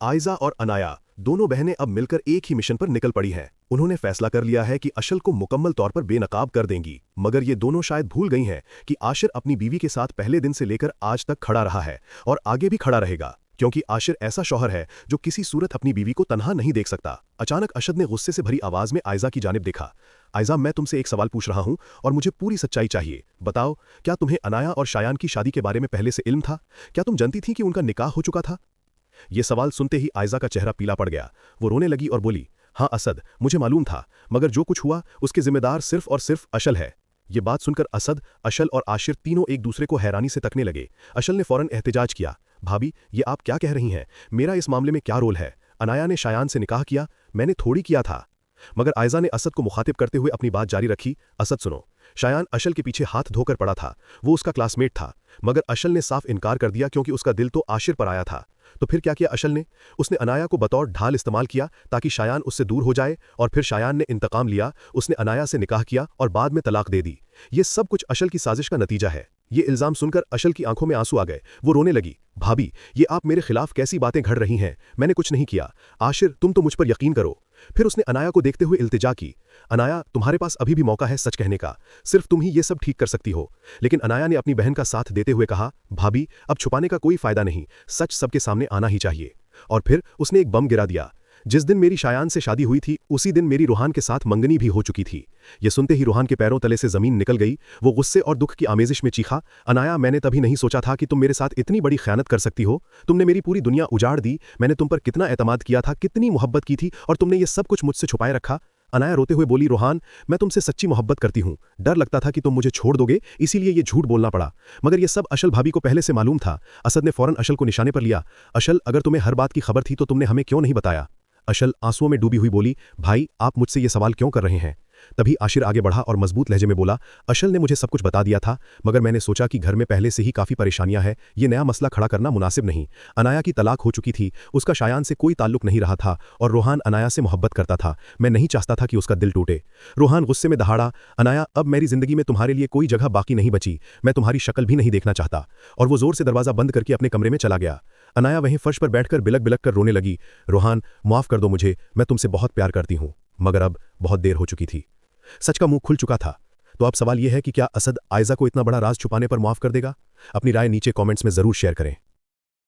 आयजा और अनाया दोनों बहनें अब मिलकर एक ही मिशन पर निकल पड़ी हैं। उन्होंने फैसला कर लिया है कि अशल को मुकम्मल तौर पर बेनकाब कर देंगी, मगर ये दोनों शायद भूल गई हैं कि आशिर अपनी बीवी के साथ पहले दिन से लेकर आज तक खड़ा रहा है और आगे भी खड़ा रहेगा, क्योंकि आशिर ऐसा शौहर है जो किसी सूरत अपनी बीवी को तन्हा नहीं देख सकता। अचानक अशद ने गुस्से से भरी आवाज में आयजा की जानिब देखा। आयजा, मैं तुमसे एक सवाल पूछ रहा हूं और मुझे पूरी सच्चाई चाहिए। बताओ, क्या तुम्हें अनाया और शायान की शादी के बारे में पहले से इल्म था? क्या तुम जानती थी कि उनका निकाह हो चुका था? ये सवाल सुनते ही आयजा का चेहरा पीला पड़ गया। वो रोने लगी और बोली, हाँ असद, मुझे मालूम था, मगर जो कुछ हुआ उसके जिम्मेदार सिर्फ और सिर्फ अशल है। ये बात सुनकर असद, अशल और आशिर तीनों एक दूसरे को हैरानी से तकने लगे। अशल ने फौरन एहतिजाज किया, भाभी, ये आप क्या कह रही हैं? मेरा इस मामले में क्या रोल है? अनाया ने शायान से निकाह किया, मैंने थोड़ी किया था। मगर आयजा ने असद को मुखातिब करते हुए अपनी बात जारी रखी, असद सुनो, शायान अशल के पीछे हाथ धोकर पड़ा था। वो उसका क्लासमेट था, मगर अशल ने साफ इनकार कर दिया क्योंकि उसका दिल तो आशिर पर आया था। तो फिर क्या किया अशल ने? उसने अनाया को बतौर ढाल इस्तेमाल किया ताकि शायान उससे दूर हो जाए, और फिर शायान ने इंतकाम लिया। उसने अनाया से निकाह किया और बाद में तलाक दे दी। ये सब कुछ अशल की साजिश का नतीजा है। ये इल्जाम सुनकर अशल की आंखों में आंसू आ गए। वो रोने लगी, भाभी, ये आप मेरे खिलाफ कैसी बातें घड़ रही हैं? मैंने कुछ नहीं किया। आशिर, तुम तो मुझ पर यकीन करो। फिर उसने अनाया को देखते हुए इल्तिजा की, अनाया, तुम्हारे पास अभी भी मौका है सच कहने का, सिर्फ तुम ही ये सब ठीक कर सकती हो। लेकिन अनाया ने अपनी बहन का साथ देते हुए कहा, भाभी, अब छुपाने का कोई फायदा नहीं, सच सबके सामने आना ही चाहिए। और फिर उसने एक बम गिरा दिया। जिस दिन मेरी शायान से शादी हुई थी उसी दिन मेरी रूहान के साथ मंगनी भी हो चुकी थी। ये सुनते ही रूहान के पैरों तले से जमीन निकल गई। वो गुस्से और दुख की आमेजिश में चीखा, अनाया, मैंने तभी नहीं सोचा था कि तुम मेरे साथ इतनी बड़ी खयानत कर सकती हो। तुमने मेरी पूरी दुनिया उजाड़ दी। मैंने तुम पर कितना एतमाद किया था, कितनी मोहब्बत की थी, और तुमने ये सब कुछ मुझसे छुपाए रखा। अनाया रोते हुए बोली, रूहान, मैं तुमसे सच्ची मोहब्बत करती हूँ। डर लगता था कि तुम मुझे छोड़ दोगे, इसीलिए ये झूठ बोलना पड़ा। मगर ये सब अशल भाभी को पहले से मालूम था। असद ने फौरन अशल को निशाने पर लिया। अशल, अगर तुम्हें हर बात की खबर थी तो तुमने हमें क्यों नहीं बताया? अशल आंसुओं में डूबी हुई बोली, भाई, आप मुझसे ये सवाल क्यों कर रहे हैं? तभी आशिर आगे बढ़ा और मजबूत लहजे में बोला, अशल ने मुझे सब कुछ बता दिया था, मगर मैंने सोचा कि घर में पहले से ही काफ़ी परेशानियां हैं, ये नया मसला खड़ा करना मुनासिब नहीं। अनाया की तलाक हो चुकी थी, उसका शायान से कोई ताल्लुक नहीं रहा था, और रोहान अनाया से मोहब्बत करता था। मैं नहीं चाहता था कि उसका दिल टूटे। रोहान गुस्से में दहाड़ा, अनाया, अब मेरी जिंदगी में तुम्हारे लिए कोई जगह बाकी नहीं बची। मैं तुम्हारी शक्ल भी नहीं देखना चाहता। और वो जोर से दरवाजा बंद करके अपने कमरे में चला गया। अनाया वहीं फर्श पर बैठकर बिलक बिलक कर रोने लगी। रोहान, माफ कर दो मुझे, मैं तुमसे बहुत प्यार करती हूँ, मगर अब बहुत देर हो चुकी थी। सच का मुंह खुल चुका था। तो अब सवाल यह है कि क्या असद आयजा को इतना बड़ा राज छुपाने पर माफ कर देगा? अपनी राय नीचे कमेंट्स में जरूर शेयर करें।